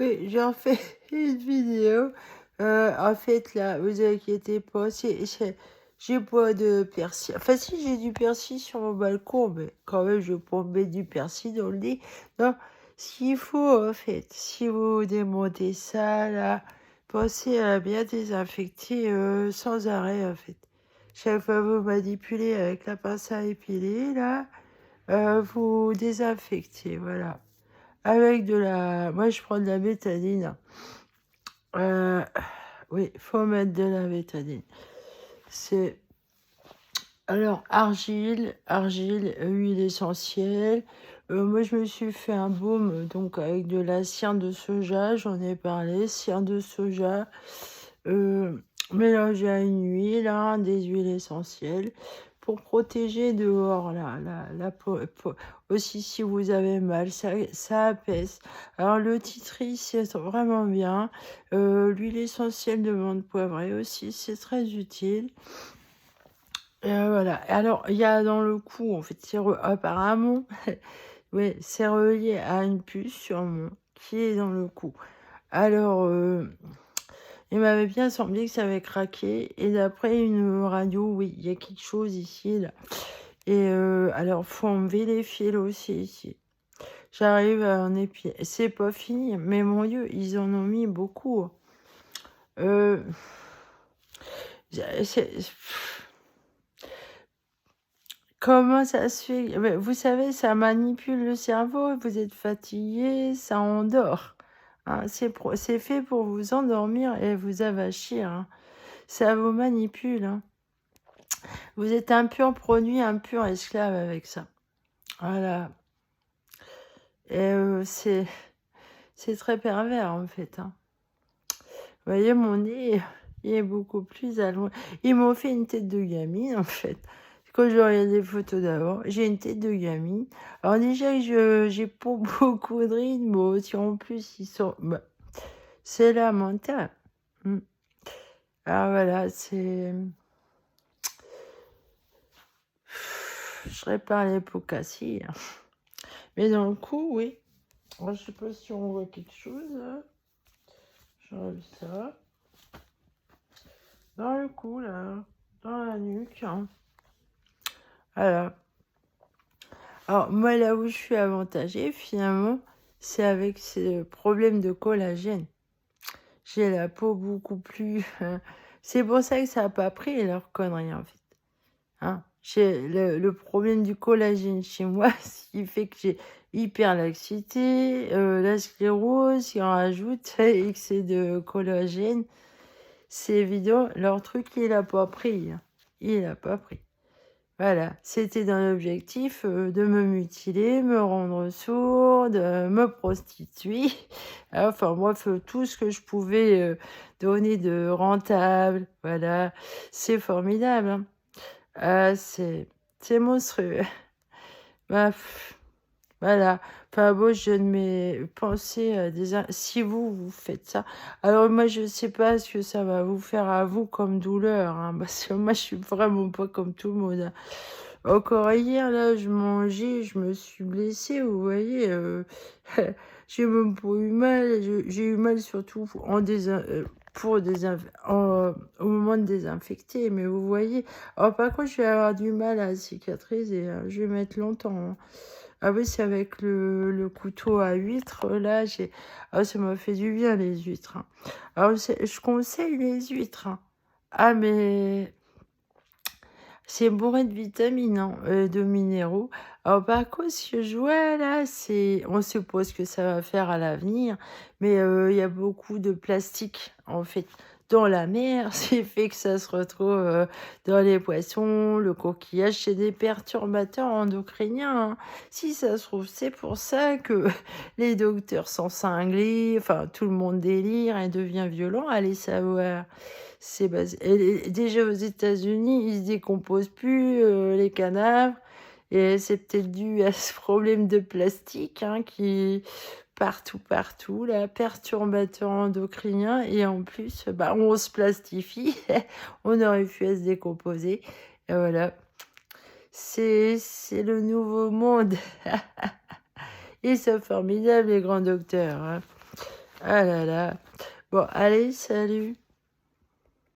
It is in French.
Oui, j'ai refait une vidéo. En fait, là, vous inquiétez pas, j'ai pas de persil. Enfin, si, j'ai du persil sur mon balcon, mais quand même, je vais pas mettre du persil dans le nez. Non, ce qu'il faut, en fait, si vous démontez ça, là, pensez à bien désinfecter sans arrêt, en fait. Chaque fois que vous manipulez avec la pince à épiler, là, vous désinfectez, voilà. Avec de la... Moi, je prends de la bétadine. Euh, oui, faut mettre de la bétadine. C'est... Alors, argile, huile essentielle. Moi, je me suis fait un baume, donc avec de la cire de soja, j'en ai parlé, cire de soja, euh, mélangée à une huile, hein, des huiles essentielles, pour protéger dehors la peau. Aussi, si vous avez mal, ça apaise. Alors, le titri, c'est vraiment bien. L'huile essentielle de menthe poivrée aussi, c'est très utile. Voilà. Alors, il y a dans le cou, en fait, apparemment, ouais, c'est relié à une puce sûrement qui est dans le cou. Alors, il m'avait bien semblé que ça avait craqué. Et d'après une radio, oui, il y a quelque chose ici, là. Et alors, faut enlever les fils aussi ici. J'arrive à en épier. C'est pas fini, mais mon Dieu, ils en ont mis beaucoup. Euh, c'est- Comment ça se fait? Mais vous savez, ça manipule le cerveau, vous êtes fatigué, ça endort. Hein, c'est fait pour vous endormir et vous avachir. Hein. Ça vous manipule. Hein. Vous êtes un pur produit, un pur esclave avec ça. Voilà. Et c'est très pervers en fait. Hein. Vous voyez, mon nez, il est beaucoup plus à loin. Ils m'ont fait une tête de gamine en fait. Quand je regarde les photos d'avant, j'ai une tête de gamine. Alors déjà, j'ai pas beaucoup de rides, mais aussi en plus, ils sont... Bah, c'est lamentable. Mm. Alors voilà, c'est... Je répare les pots cassés. Hein. Mais dans le coup, oui. Alors, je sais pas si on voit quelque chose. Là. J'enlève ça. Dans le cou, là. Dans la nuque. Hein. Voilà. Alors, moi, là où je suis avantagée, finalement, c'est avec ces problèmes de collagène. J'ai la peau beaucoup plus... C'est pour ça que ça n'a pas pris leur connerie, en fait. Hein. J'ai le problème du collagène chez moi, ce qui fait que j'ai hyperlaxité, la sclérose, qui en rajoute, excès de collagène. C'est évident, leur truc, il n'a pas pris. Hein. Il n'a pas pris. Voilà, c'était dans l'objectif de me mutiler, me rendre sourde, me prostituer. Enfin, bref, tout ce que je pouvais donner de rentable. Voilà, c'est formidable. Hein. C'est monstrueux. Bref, voilà. Enfin, bon, je ne mets pensez à si vous faites ça. Alors, moi, je ne sais pas ce que ça va vous faire à vous comme douleur. Hein, parce que moi, je suis vraiment pas comme tout le monde. Hein. Encore hier, là, je mangeais, je me suis blessée, vous voyez. J'ai même pas eu mal. J'ai eu mal surtout au moment de désinfecter. Mais vous voyez. Alors, par contre, je vais avoir du mal à cicatriser. Hein. Je vais mettre longtemps. Hein. Ah oui, c'est avec le couteau à huîtres. Là, ah, ça m'a fait du bien, les huîtres. Hein. Alors, je conseille les huîtres. Hein. Ah, mais c'est bourré de vitamines, hein, de minéraux. Alors par contre, ce que je vois là, on suppose que ça va faire à l'avenir, mais il y a beaucoup de plastique en fait dans la mer, ce qui fait que ça se retrouve dans les poissons, le coquillage, c'est des perturbateurs endocriniens. Hein. Si ça se trouve, c'est pour ça que les docteurs sont cinglés, enfin tout le monde délire et devient violent, allez savoir. Déjà aux États-Unis, ils se décomposent plus les cadavres et c'est peut-être dû à ce problème de plastique hein, qui partout là, perturbateur endocrinien et en plus bah on se plastifie, on aurait pu à se décomposer et voilà. C'est le nouveau monde. Ils sont formidables les grands docteurs. Hein. Ah là là. Bon, allez, salut.